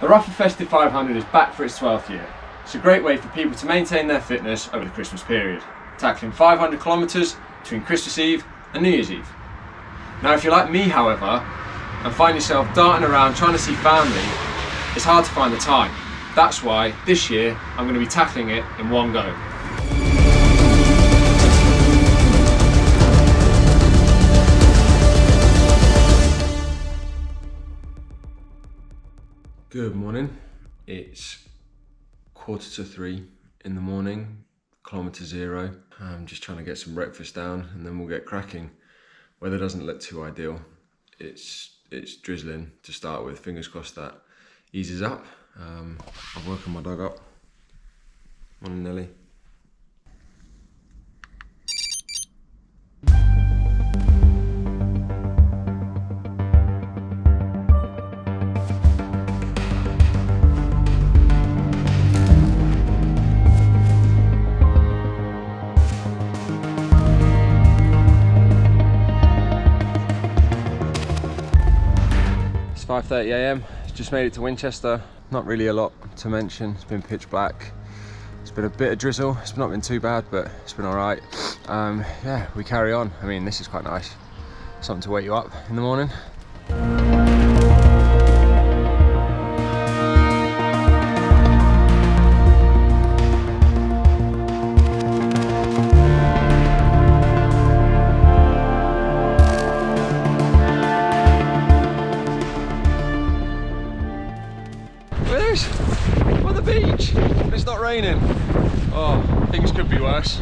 The Rapha Festive 500 is back for its 12th year. It's a great way for people to maintain their fitness over the Christmas period, tackling 500 kilometres between Christmas Eve and New Year's Eve. Now if you're like me however, and find yourself darting around trying to see family, it's hard to find the time. That's why this year I'm going to be tackling it in one go. Good morning. It's 2:45 in the morning, kilometre zero. I'm just trying to get some breakfast down and then we'll get cracking. Weather doesn't look too ideal. It's drizzling to start with. Fingers crossed that eases up. I've woken my dog up. Morning, Nelly. It's 5:30 AM. Just made it to Winchester. Not really a lot to mention. It's been pitch black. It's been a bit of drizzle. It's not been too bad, but it's been all right. Yeah, we carry on. I mean, this is quite nice. Something to wake you up in the morning. On the beach, it's not raining. Oh, things could be worse.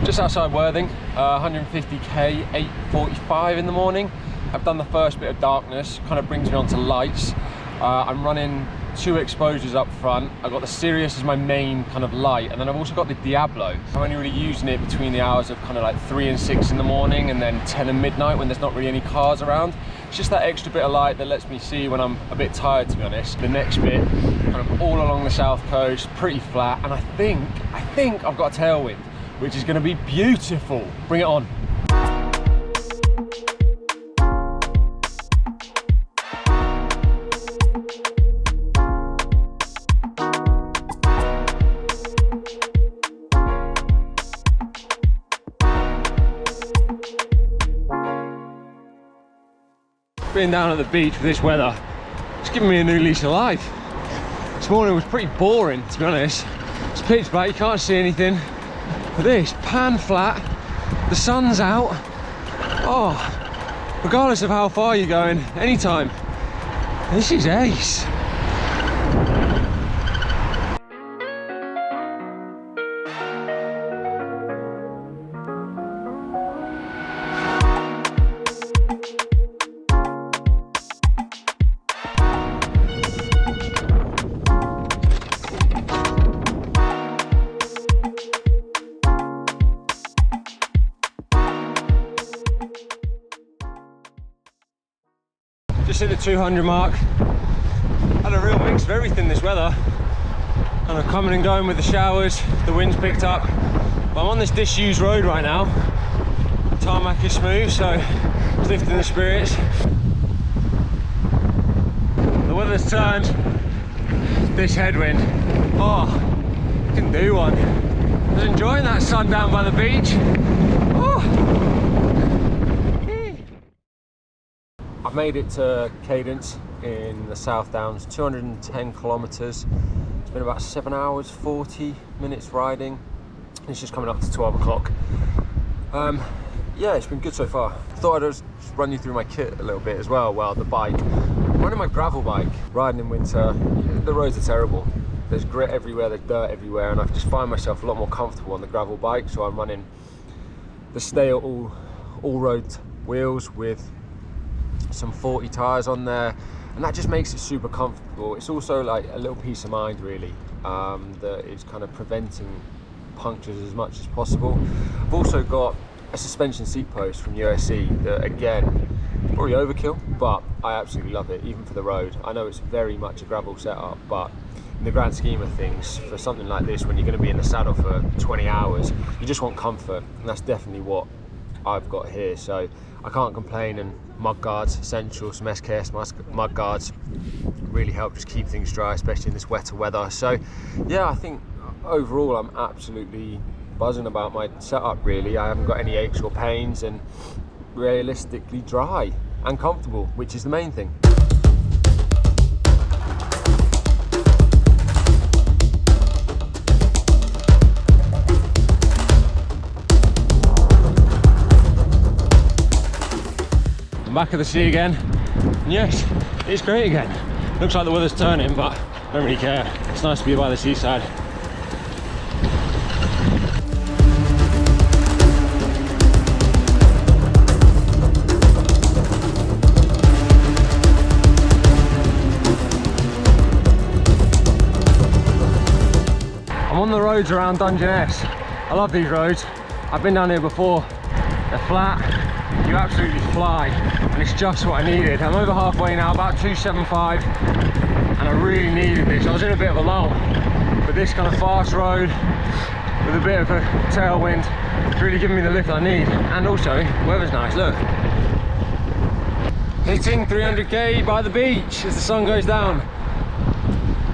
Just outside Worthing, 150k, 8:45 in the morning. I've done the first bit of darkness, kind of brings me onto lights. I'm running 2 exposures up front. I've got the Sirius as my main kind of light, and then I've also got the Diablo. I'm only really using it between the hours of kind of like 3 and 6 in the morning, and then 10 and midnight when there's not really any cars around. It's just that extra bit of light that lets me see when I'm a bit tired, to be honest. The next bit, kind of all along the south coast, pretty flat, and I think I've got a tailwind, which is going to be beautiful. Bring it on. Being down at the beach with this weather, it's giving me a new lease of life. This morning was pretty boring, to be honest. It's pitch black, you can't see anything. But this, pan flat, the sun's out. Oh, regardless of how far you're going, anytime. This is ace. Just hit the 200 mark. Had a real mix of everything this weather. Kind of coming and going with the showers, the wind's picked up. But I'm on this disused road right now. The tarmac is smooth, so it's lifting the spirits. The weather's turned. This headwind. Oh, can do one. I was enjoying that sun down by the beach. Oh. I've made it to Cadence in the South Downs, 210 kilometres. It's been about 7 hours, 40 minutes riding. It's just coming up to 12 o'clock. Yeah, it's been good so far. Thought I'd just run you through my kit a little bit as well. Well, the bike. I'm running my gravel bike. Riding in winter, the roads are terrible. There's grit everywhere, there's dirt everywhere, and I just find myself a lot more comfortable on the gravel bike. So I'm running the Stale all-road wheels with some 40 tyres on there, and that just makes it super comfortable. It's also like a little peace of mind really, that is kind of preventing punctures as much as possible. I've also got a suspension seat post from USC that, again, probably overkill, but I absolutely love it, even for the road. I know it's very much a gravel setup, but in the grand scheme of things, for something like this, when you're going to be in the saddle for 20 hours, you just want comfort, and that's definitely what I've got here, so I can't complain. And mud guards essential, some SKS mud guards really help just keep things dry, especially in this wetter weather. So yeah, I think overall I'm absolutely buzzing about my setup. Really, I haven't got any aches or pains, and realistically dry and comfortable, which is the main thing. I'm back at the sea again, and yes, it's great again. Looks like the weather's turning, but I don't really care. It's nice to be by the seaside. I'm on the roads around Dungeness. I love these roads. I've been down here before. They're flat. You absolutely fly, and it's just what I needed. I'm over halfway now, about 275, and I really needed this. I was in a bit of a lull, but this kind of fast road with a bit of a tailwind, it's really giving me the lift I need. And also, weather's nice, look. Hitting 300k by the beach as the sun goes down.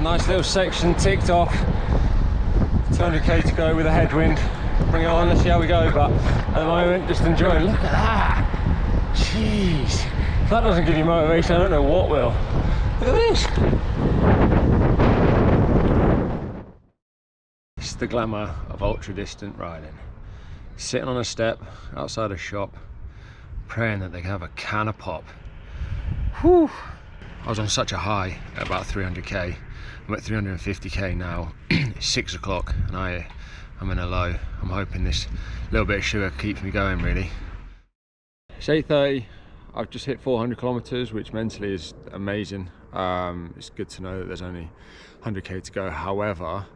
Nice little section ticked off. 200k to go with a headwind. Bring it on, let's see how we go, but at the moment, just enjoying. Look at that! Jeez, if that doesn't give you motivation, I don't know what will. Look at this! It's the glamour of ultra distant riding. Sitting on a step outside a shop, praying that they can have a can of pop. Whew! I was on such a high at about 300k. I'm at 350k now. It's 6 o'clock and I'm in a low. I'm hoping this little bit of sugar keeps me going, really. It's 8:30. I've just hit 400 kilometers, which mentally is amazing. It's good to know that there's only 100k to go. However,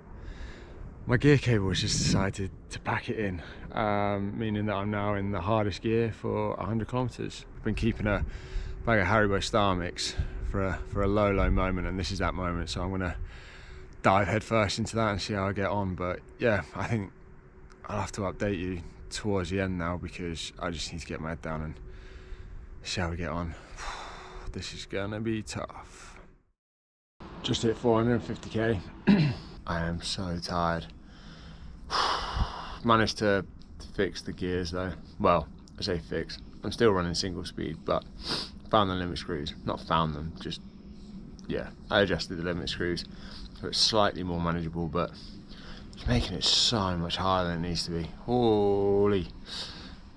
my gear cable has just decided to pack it in, meaning that I'm now in the hardest gear for 100 kilometers. I've been keeping a bag of Haribo Star Mix for a low moment, and this is that moment, so I'm gonna dive head first into that and see how I get on. But yeah, I think I'll have to update you towards the end now, because I just need to get my head down and see how we get on. This is gonna be tough. Just hit 450k. I am so tired. Managed to fix the gears though. Well, I say fix, I'm still running single speed, but found the limit screws. Not found them, just, yeah, I adjusted the limit screws so it's slightly more manageable, but it's making it so much higher than it needs to be. Holy,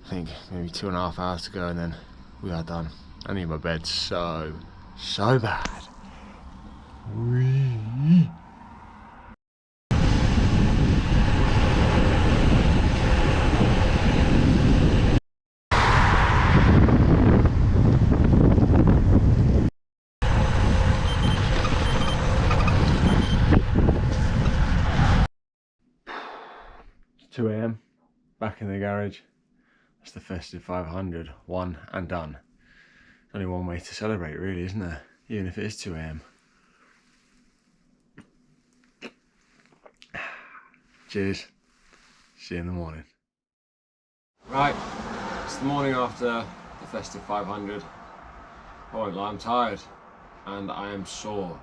I think maybe 2.5 hours to go and then we are done. I need my bed so bad. Whee. 2 AM, back in the garage. That's the Festive 500, one and done. There's only one way to celebrate, really, isn't there? Even if it is 2 AM. Cheers. See you in the morning. Right, it's the morning after the Festive 500. I won't lie, I'm tired and I am sore.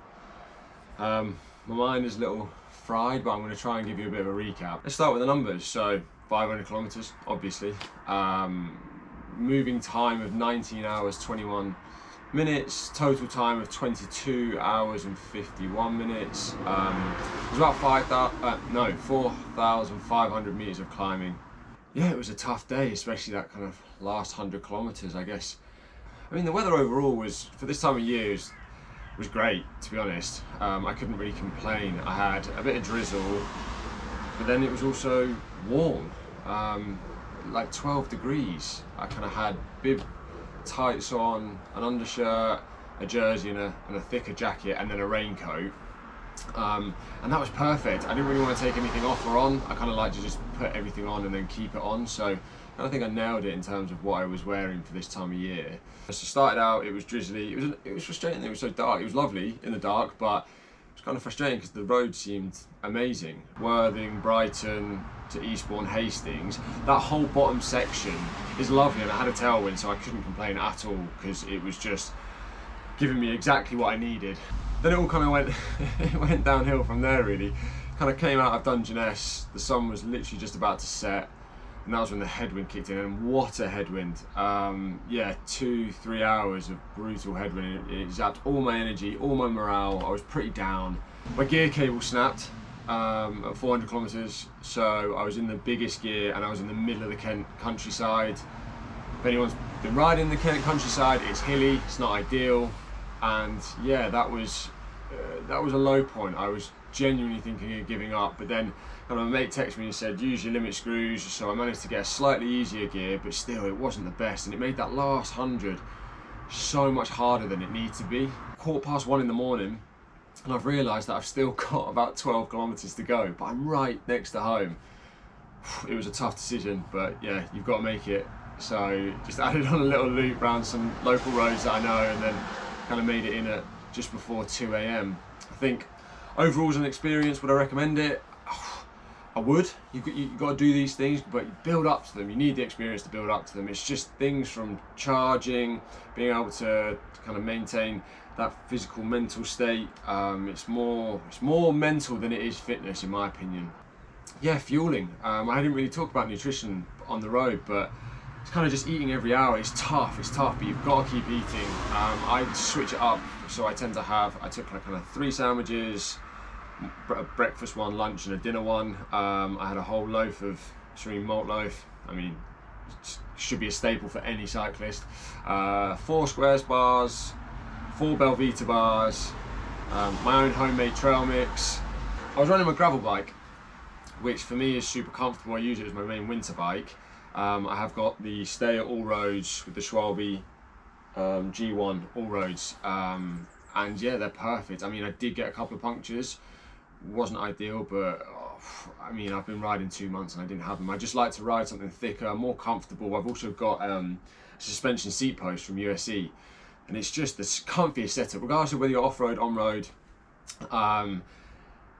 My mind is a little fried, but I'm going to try and give you a bit of a recap. Let's start with the numbers. So 500 kilometers, obviously. Moving time of 19 hours 21 minutes, total time of 22 hours and 51 minutes. It was about 4,500 meters of climbing. Yeah, it was a tough day, especially that kind of last 100 kilometers, I guess. I mean, the weather overall was, for this time of year, was great, to be honest. I couldn't really complain. I had a bit of drizzle, but then it was also warm, like 12 degrees. I kind of had bib, tights on, an undershirt, a jersey and a thicker jacket, and then a raincoat. And that was perfect. I didn't really want to take anything off or on. I kind of like to just put everything on and then keep it on. So I think I nailed it in terms of what I was wearing for this time of year. So started out, it was drizzly. It was frustrating that it was so dark. It was lovely in the dark, but It's kind of frustrating because the road seemed amazing. Worthing, Brighton to Eastbourne, Hastings, that whole bottom section is lovely, and I had a tailwind, so I couldn't complain at all because it was just giving me exactly what I needed. Then it all kind of went, it went downhill from there really. Kind of came out of Dungeness, the sun was literally just about to set, and that was when the headwind kicked in, and what a headwind. Yeah, 2-3 hours of brutal headwind. It zapped all my energy, all my morale. I was pretty down. My gear cable snapped at 400 kilometers, so I was in the biggest gear and I was in the middle of the Kent countryside. If anyone's been riding the Kent countryside, it's hilly, it's not ideal, and yeah, that was a low point. I was genuinely thinking of giving up, but then my mate texted me and said use your limit screws, so I managed to get a slightly easier gear, but still it wasn't the best, and it made that last 100 so much harder than it needed to be. 1:15 in the morning, and I've realised that I've still got about 12 kilometers to go, but I'm right next to home. It was a tough decision, but yeah, you've got to make it. So just added on a little loop around some local roads that I know, and then kind of made it in at just before 2 AM. I think overall as an experience, would I recommend it? I would. You've got to do these things, but you build up to them. You need the experience to build up to them. It's just things from charging, being able to kind of maintain that physical, mental state. It's more mental than it is fitness, in my opinion. Yeah, fueling. I didn't really talk about nutrition on the road, but it's kind of just eating every hour. It's tough, but you've got to keep eating. I switch it up, so I tend to I took like kind of 3 sandwiches, a breakfast one, lunch and a dinner one. I had a whole loaf of serene malt loaf. I mean, it should be a staple for any cyclist. 4 Squares bars, 4 Belvita bars, my own homemade trail mix. I was running my gravel bike, which for me is super comfortable. I use it as my main winter bike. I have got the Stay at All Roads with the Schwalbe G1 All Roads, and yeah, they're perfect. I mean, I did get a couple of punctures, wasn't ideal, but I mean, I've been riding 2 months and I didn't have them. I just like to ride something thicker, more comfortable. I've also got a suspension seat post from USE, and it's just the comfiest setup, regardless of whether you're off-road, on-road.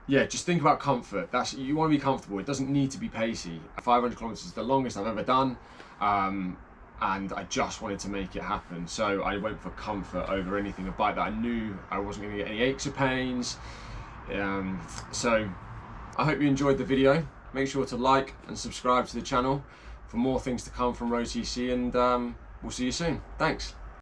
Yeah, just think about comfort. You want to be comfortable. It doesn't need to be pacey. 500 kilometers is the longest I've ever done, and I just wanted to make it happen. So I went for comfort over anything. A bike that I knew I wasn't going to get any aches or pains. So I hope you enjoyed the video. Make sure to like and subscribe to the channel for more things to come from road.cc, and we'll see you soon. Thanks.